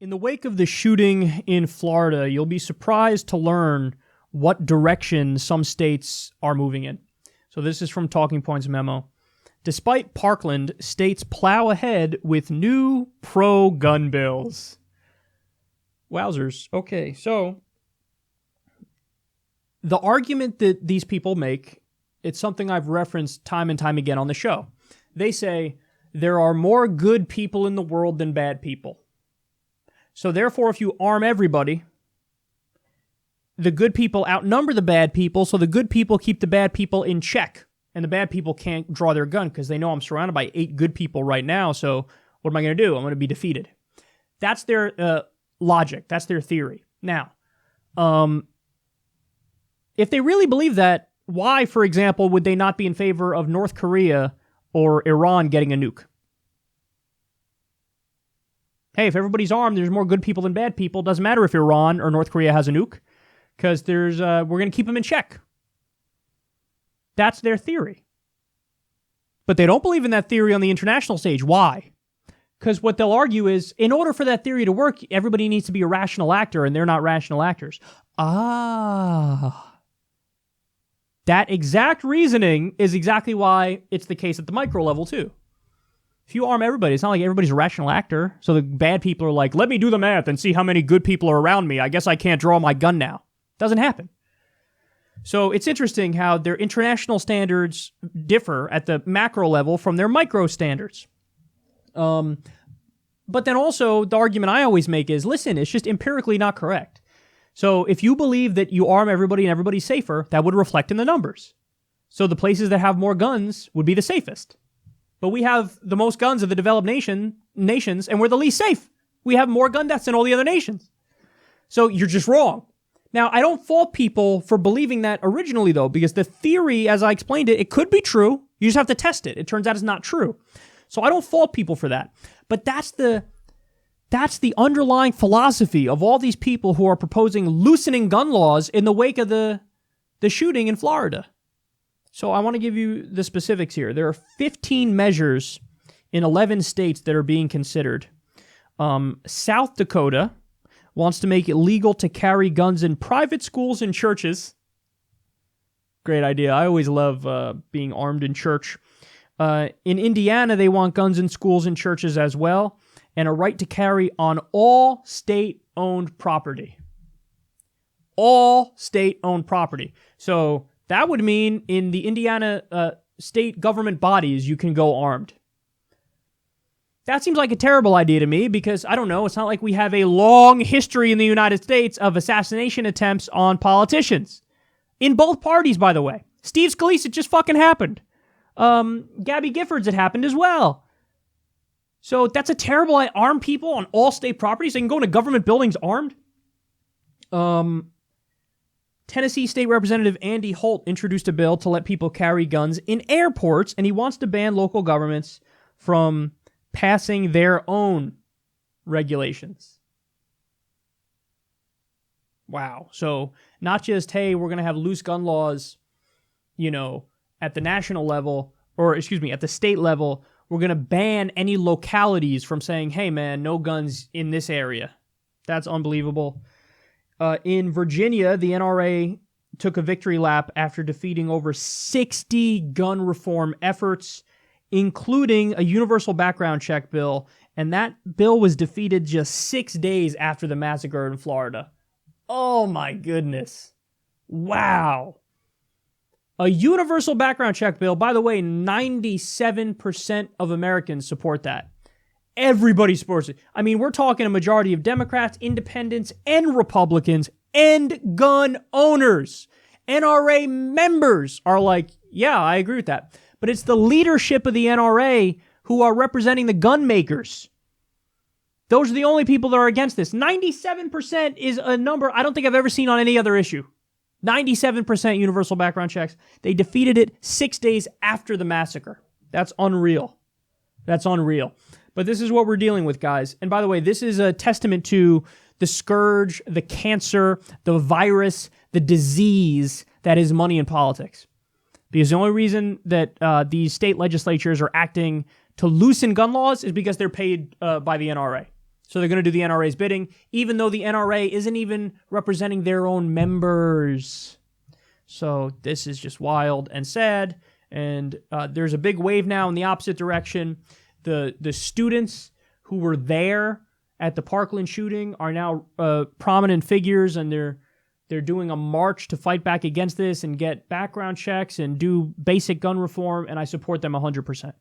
In the wake of the shooting in Florida, you'll be surprised to learn what direction some states are moving in. So this is from Talking Points memo. Despite Parkland, states plow ahead with new pro-gun bills. Wowzers. Okay, so the argument that these people make, it's something I've referenced time and time again on the show. They say there are more good people in the world than bad people. So therefore, if you arm everybody, the good people outnumber the bad people, so the good people keep the bad people in check. And the bad people can't draw their gun because they know I'm surrounded by 8 good people right now, so what am I going to do? I'm going to be defeated. That's their logic. That's their theory. Now, if they really believe that, why, for example, would they not be in favor of North Korea or Iran getting a nuke? Hey, if everybody's armed, there's more good people than bad people. Doesn't matter if Iran or North Korea has a nuke, because we're going to keep them in check. That's their theory. But they don't believe in that theory on the international stage. Why? Because what they'll argue is, in order for that theory to work, everybody needs to be a rational actor, and they're not rational actors. That exact reasoning is exactly why it's the case at the micro level, too. If you arm everybody, it's not like everybody's a rational actor. So the bad people are like, let me do the math and see how many good people are around me. I guess I can't draw my gun now. Doesn't happen. So it's interesting how their international standards differ at the macro level from their micro standards. But then also, the argument I always make is, listen, it's just empirically not correct. So if you believe that you arm everybody and everybody's safer, that would reflect in the numbers. So the places that have more guns would be the safest. But we have the most guns of the developed nations, and we're the least safe. We have more gun deaths than all the other nations. So you're just wrong. Now, I don't fault people for believing that originally, though, because the theory, as I explained it, it could be true. You just have to test it. It turns out it's not true. So I don't fault people for that. But that's the underlying philosophy of all these people who are proposing loosening gun laws in the wake of the shooting in Florida. So I want to give you the specifics here. There are 15 measures in 11 states that are being considered. South Dakota wants to make it legal to carry guns in private schools and churches. Great idea. I always love being armed in church. In Indiana, they want guns in schools and churches as well, and a right to carry on all state-owned property. All state-owned property. So that would mean in the Indiana state government bodies, you can go armed. That seems like a terrible idea to me because, I don't know, it's not like we have a long history in the United States of assassination attempts on politicians. In both parties, by the way. Steve Scalise, it just fucking happened. Gabby Giffords, it happened as well. So that's a terrible idea. Arm people on all state properties. They can go into government buildings armed. Tennessee State Representative Andy Holt introduced a bill to let people carry guns in airports, and he wants to ban local governments from passing their own regulations. Wow. So not just, hey, we're going to have loose gun laws, at the national level, or at the state level, we're going to ban any localities from saying, hey, man, no guns in this area. That's unbelievable. In Virginia, the NRA took a victory lap after defeating over 60 gun reform efforts, including a universal background check bill, and that bill was defeated just 6 days after the massacre in Florida. Oh my goodness. Wow. A universal background check bill, by the way, 97% of Americans support that. Everybody supports it. I mean, we're talking a majority of Democrats, independents, and Republicans, and gun owners. NRA members are like, yeah, I agree with that. But it's the leadership of the NRA who are representing the gun makers. Those are the only people that are against this. 97% is a number I don't think I've ever seen on any other issue. 97% universal background checks. They defeated it 6 days after the massacre. That's unreal. That's unreal. But this is what we're dealing with, guys. And by the way, this is a testament to the scourge, the cancer, the virus, the disease that is money in politics. Because the only reason that these state legislatures are acting to loosen gun laws is because they're paid by the NRA. So they're going to do the NRA's bidding, even though the NRA isn't even representing their own members. So this is just wild and sad. And there's a big wave now in the opposite direction. The students who were there at the Parkland shooting are now prominent figures, and they're doing a march to fight back against this and get background checks and do basic gun reform, and I support them 100%.